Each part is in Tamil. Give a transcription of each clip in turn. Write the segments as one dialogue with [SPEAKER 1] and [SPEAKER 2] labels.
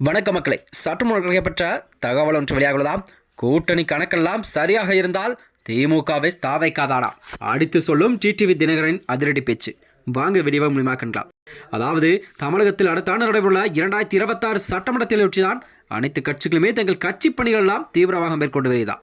[SPEAKER 1] வணக்க மக்களே, சற்றுமுன் கிடைக்கப்பட்ட தகவல் ஒன்று வெளியாகுள்ளதாம். கூட்டணி கணக்கெல்லாம் சரியாக இருந்தால் திமுகவை தாவைக்காதானா அடித்து சொல்லும் டிடிவி தினகரனின் அதிரடி பேச்சு. வாங்க விரிவாக மூலமாக்கலாம். அதாவது தமிழகத்தில் அடுத்த ஆண்டு நடைபெறுள்ள 2026 சட்டமன்ற தேர்தலையொட்டிதான் அனைத்து கட்சிகளுமே தங்கள் கட்சி பணிகள் எல்லாம் தீவிரமாக மேற்கொண்டு வருகிறதா.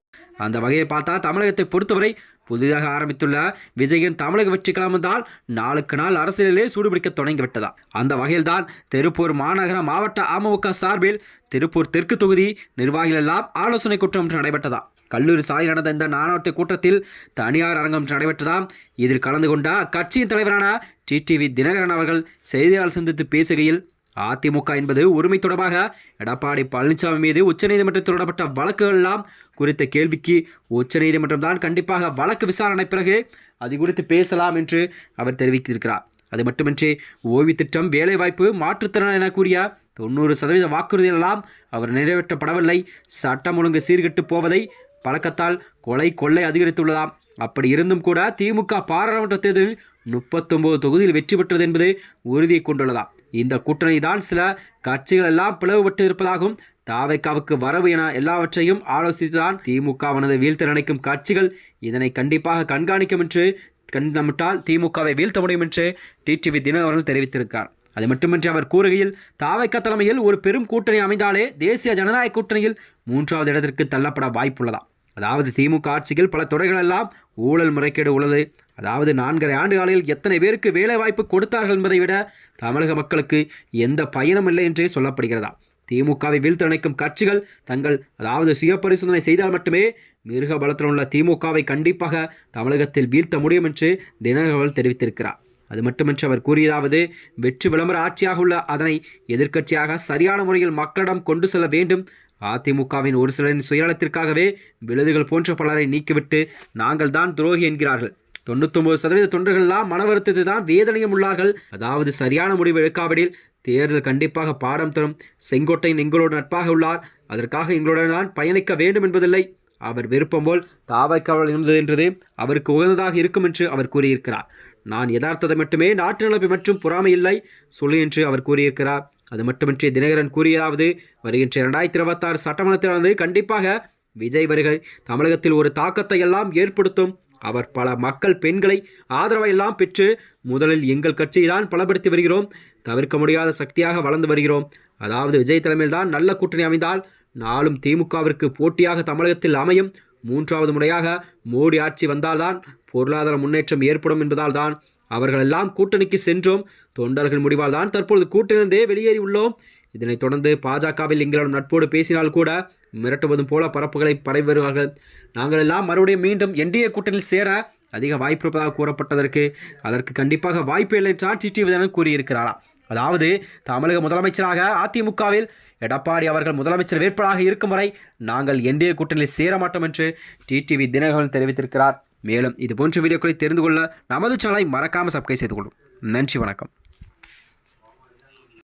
[SPEAKER 1] அந்த வகையை பார்த்தா தமிழகத்தை பொறுத்தவரை புதிதாக ஆரம்பித்துள்ள விஜயின் தமிழக வெற்றி கழகம்தான் நாளுக்கு நாள் அரசியலிலே சூடுபிடிக்க தொடங்கிவிட்டதா. அந்த வகையில்தான் திருப்பூர் மாநகர மாவட்ட அமமுக சார்பில் திருப்பூர் தெற்கு தொகுதி நிர்வாகிகள் எல்லாம் ஆலோசனை கூட்டம் ஒன்று நடைபெற்றதா. கல்லூரி சாலை நடந்த இந்த நானாட்டு கூட்டத்தில் தனியார் அரங்கம் நடைபெற்றதாம். இதில் கலந்து கொண்ட அக்கட்சியின் தலைவரான டிடிவி தினகரன் அவர்கள் செய்தியாளர் சந்தித்து பேசுகையில், அதிமுக என்பது உரிமை தொடர்பாக எடப்பாடி பழனிசாமி மீது உச்சநீதிமன்றத்தில் தொடரப்பட்ட வழக்குகள் எல்லாம் குறித்த கேள்விக்கு உச்சநீதிமன்றம் தான் கண்டிப்பாக வழக்கு விசாரணை பிறகு அது குறித்து பேசலாம் என்று அவர் தெரிவித்திருக்கிறார். அது மட்டுமின்றி ஓய்வு திட்டம், வேலைவாய்ப்பு, மாற்றுத்திறன் என கூறிய 90% வாக்குறுதிகள் எல்லாம் அவர் நிறைவேற்றப்படவில்லை. சட்டம் ஒழுங்கு சீர்கெட்டு போவதை பழக்கத்தால் கொள்ளை அதிகரித்துள்ளதாம். அப்படி இருந்தும் கூட திமுக பாராளுமன்ற தேர்தலில் 39 தொகுதியில் வெற்றி பெற்றது என்பது உறுதியை கொண்டுள்ளதாம். இந்த கூட்டணி தான் சில கட்சிகள் எல்லாம் பிளவுபட்டு இருப்பதாகவும் தாவைக்காவுக்கு வரவு என எல்லாவற்றையும் ஆலோசித்துதான் திமுகவானது வீழ்த்த நினைக்கும் கட்சிகள் இதனை கண்டிப்பாக கண்காணிக்கும் என்று கண்டமிட்டால் திமுகவை வீழ்த்த முடியும் என்று டிடிவி தினகரன் தெரிவித்திருக்கார். அது மட்டுமின்றி அவர் கூறுகையில், தாவைக்கா தலைமையில் ஒரு பெரும் கூட்டணி அமைந்தாலே தேசிய ஜனநாயக கூட்டணியில் 3வது இடத்திற்கு தள்ளப்பட வாய்ப்புள்ளதாம். அதாவது திமுக ஆட்சியில் பல துறைகளெல்லாம் ஊழல் முறைகேடு உள்ளது. அதாவது 4.5 ஆண்டு காலையில் எத்தனை பேருக்கு வேலை வாய்ப்பு கொடுத்தார்கள் என்பதை விட தமிழக மக்களுக்கு எந்த பயனும் இல்லை என்றே சொல்லப்படுகிறதா. திமுகவை வீழ்த்த நினைக்கும் கட்சிகள் தங்கள் சுய பரிசோதனை செய்தால் மட்டுமே மிருக பலத்தில் உள்ள திமுகவை கண்டிப்பாக தமிழகத்தில் வீழ்த்த முடியும் என்று தினகரன் தெரிவித்திருக்கிறார். அது மட்டுமின்றி அவர் கூறியதாவது, வெற்றி விளம்பர ஆட்சியாக உள்ள அதனை எதிர்க்கட்சியாக சரியான முறையில் மக்களிடம் கொண்டு செல்ல வேண்டும். அதிமுகவின் ஒரு சிலரின் சுயநலத்திற்காகவே விழுதுகள் போன்ற பலரை நீக்கிவிட்டு நாங்கள் தான் துரோகி என்கிறார்கள். 99% தொண்டர்கள்லாம் மன வருத்தத்தை தான் வேதனையும் உள்ளார்கள். அதாவது சரியான முடிவு எடுக்காவிடில் தேர்தல் கண்டிப்பாக பாடம் தரும். செங்கோட்டையின் எங்களோடு நட்பாக உள்ளார், அதற்காக எங்களுடன் தான் பயணிக்க வேண்டும் என்பதில்லை. அவர் விருப்பம் போல் தாவைக்காவல் இருந்தது என்றது அவருக்கு உகந்ததாக இருக்கும் என்று அவர் கூறியிருக்கிறார். நான் யதார்த்தத்தை மட்டுமே, நாட்டு நிலைமை மற்றும் பொறாமை இல்லை சொல்லு என்று அவர் கூறியிருக்கிறார். அது மட்டுமின்றி தினகரன் கூறியதாவது, வருகின்ற 2026 சட்டமன்றத்திலிருந்து கண்டிப்பாக விஜய் வருகை தமிழகத்தில் ஒரு தாக்கத்தை எல்லாம் ஏற்படுத்தும். அவர் பல மக்கள் பெண்களை ஆதரவை எல்லாம் பெற்று முதலில் எங்கள் கட்சியை தான் பலப்படுத்தி வருகிறோம், தவிர்க்க முடியாத சக்தியாக வளர்ந்து வருகிறோம். அதாவது விஜய் தலைமையில் தான் நல்ல கூட்டணி அமைந்தால் நாளும் திமுகவிற்கு போட்டியாக தமிழகத்தில் அமையும். 3வது முறையாக மோடி ஆட்சி வந்தால்தான் பொருளாதார முன்னேற்றம் ஏற்படும் என்பதால் தான் அவர்களெல்லாம் கூட்டணிக்கு சென்றோம். தொண்டர்கள் முடிவால் தான் தற்பொழுது கூட்டணியிலிருந்தே வெளியேறி உள்ளோம். இதனைத் தொடர்ந்து பாஜகவில் எங்களிடம் நட்போடு பேசினால் கூட மிரட்டுவதும் போல பரப்புகளை பரவி வருவார்கள். நாங்கள் எல்லாம் மறுபடியும் மீண்டும் என்டிஏ கூட்டணியில் சேர அதிக வாய்ப்பு இருப்பதாக கூறப்பட்டதற்கு அதற்கு கண்டிப்பாக வாய்ப்பு இல்லை என்றால் டிடிவி தினகரன் கூறியிருக்கிறாராம். அதாவது தமிழக முதலமைச்சராக அதிமுகவில் எடப்பாடி அவர்கள் முதலமைச்சர் வேட்பாளராக இருக்கும் வரை நாங்கள் என்டிஏ கூட்டணியில் சேர மாட்டோம் என்று டிடிவி தினகரன் தெரிவித்திருக்கிறார். மேலும் இது போன்ற வீடியோக்களை தெரிந்து கொள்ள நமது சேனலை மறக்காமல் சப்ஸ்கிரைப் செய்து கொள்ளும். நன்றி, வணக்கம்.